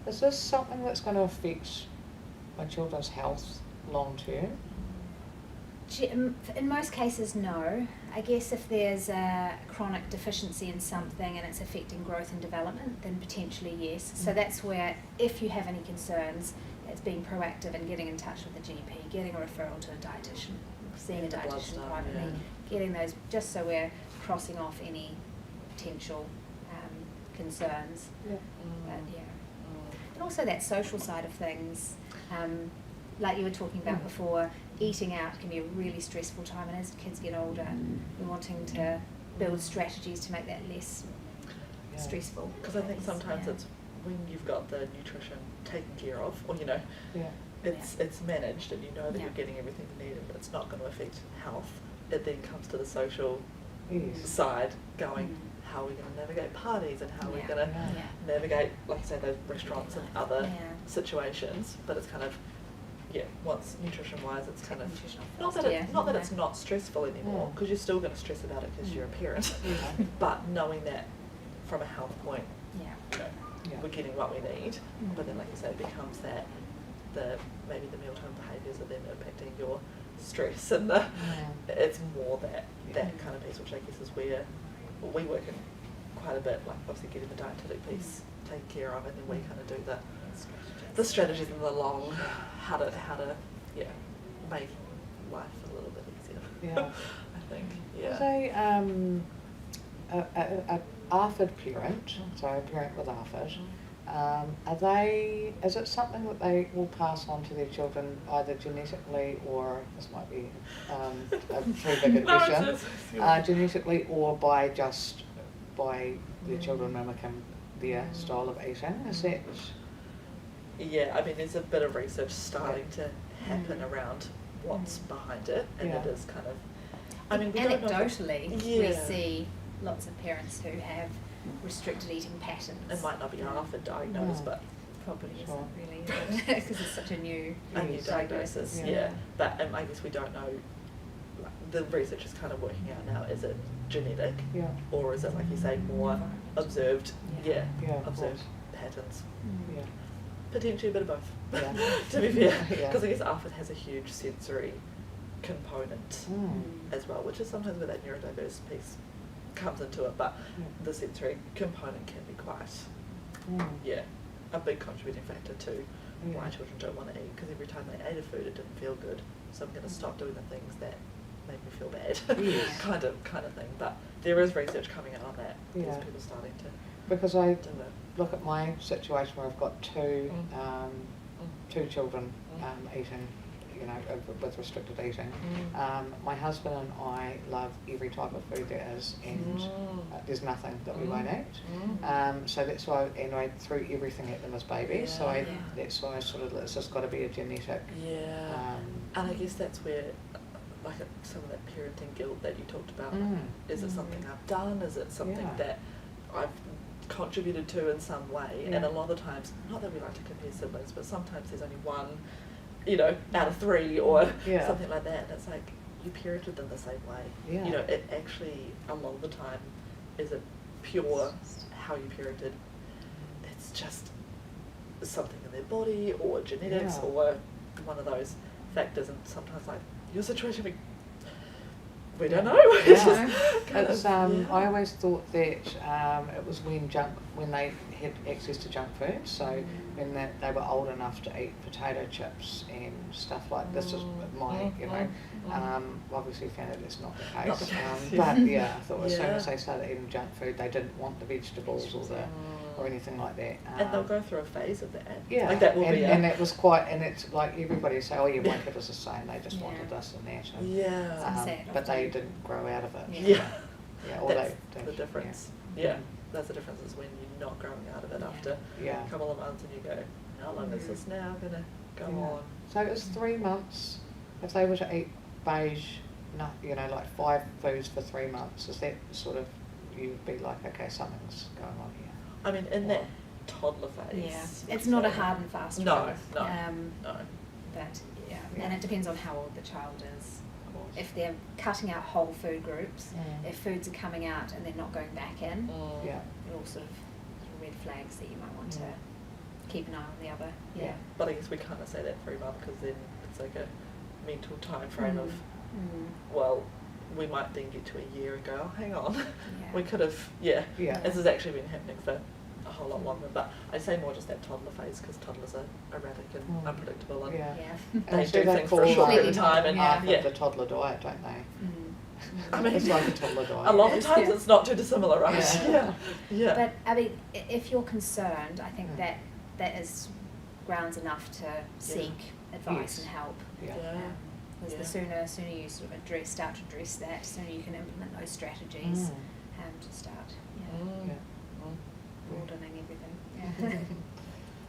Is this something that's going to affect my children's health long term? In most cases, no. I guess if there's a chronic deficiency in something and it's affecting growth and development, then potentially yes. So that's where, if you have any concerns, it's being proactive and getting in touch with the GP, getting a referral to a dietitian, seeing a dietitian privately, getting those, just so we're crossing off any potential concerns. Yeah. But, and also that social side of things, like you were talking about before, eating out can be a really stressful time, and as kids get older, we're wanting to build strategies to make that less stressful. Because I think sometimes it's when you've got the nutrition taken care of, or it's managed, and you know that you're getting everything you need, and it's not going to affect health. It then comes to the social side, going, how are we going to navigate parties, and how are we going to navigate, like you say, those restaurants and other situations. But it's kind of, once nutrition-wise, it's kind of not that it's not stressful anymore, because you're still going to stress about it because you're a parent. But knowing that from a health point, we're getting what we need. But then, like you say, it becomes that maybe the mealtime behaviours are then impacting your stress, and it's more that kind of piece, which I guess is where we work in quite a bit, like obviously getting the dietetic piece taken care of, and then we kind of do the strategies and the long how to make life a little bit easier. I think. As a ARFID parent, so a parent with ARFID, is it something that they will pass on to their children either genetically, or this might be a too big a question, genetically, or by their children mimicking their style of eating? Is that? Yeah, I mean, there's a bit of research starting to happen around what's behind it, and it is kind of, I mean, we anecdotally, we see lots of parents who have restricted eating patterns. It might not be ARFID diagnosed, but probably isn't really, because it's such a new diagnosis. But I guess we don't know. Like, the research is kind of working out now: is it genetic, or is it, like you say, more observed? Observed patterns. Potentially a bit of both, to be fair, because I guess ARFID has a huge sensory component as well, which is sometimes where that neurodiverse piece comes into it, but the sensory component can be quite, a big contributing factor to why children don't want to eat, because every time they ate a food it didn't feel good, so I'm going to stop doing the things that make me feel bad, kind of thing. But there is research coming out on that. There's people starting to because I do it. Look at my situation where I've got two children eating, with restricted eating. My husband and I love every type of food there is, and there's nothing that we won't eat. So that's why, and I threw everything at them as babies. So that's why I sort of, it's just got to be a genetic. And I guess that's where, like, some of that parenting guilt that you talked about. Is it something I've done? Is it something that I've contributed to in some way? And a lot of times, not that we like to compare siblings, but sometimes there's only one, out of three, or something like that, and it's like, you parented them the same way. It actually, a lot of the time, isn't pure how you parented. It's just something in their body, or genetics, or one of those factors, and sometimes, like, your situation, we don't know. I always thought that it was when they had access to junk food, so when they were old enough to eat potato chips and stuff like this is my, obviously found that it's not the case. But I thought as soon as they started eating junk food, they didn't want the vegetables or anything like that. And they'll go through a phase of that. Like that will be and that was quite, and it's like everybody say, oh yeah, my kid was the same, they just wanted this and that. And, but they didn't grow out of it. That's the difference. That's the difference, is when you're not growing out of it after a couple of months, and you go, how long is this now going to go on? So it was 3 months. If they were to eat beige, like 5 foods for 3 months, is that sort of, you'd be like, okay, something's going on here? I mean, in that toddler phase. It's not a hard and fast rule. No. But and it depends on how old the child is. If they're cutting out whole food groups, if foods are coming out and they're not going back in, they're all sort of red flags that you might want to keep an eye on the other. Yeah. But I guess we can't say that for everyone, because then it's like a mental time frame of, well, we might then get to a year and go, oh, hang on, we could have, this has actually been happening for a whole lot longer. But I say more just that toddler phase, because toddlers are erratic and unpredictable, and they do things for a short period of time. And half of the toddler diet, don't they? I mean, it's like a toddler diet. A lot of times it's not too dissimilar, right? Yeah. But I mean, if you're concerned, I think that is grounds enough to seek advice and help. Because the sooner you sort of start to address that, the sooner you can implement those strategies to start broadening everything.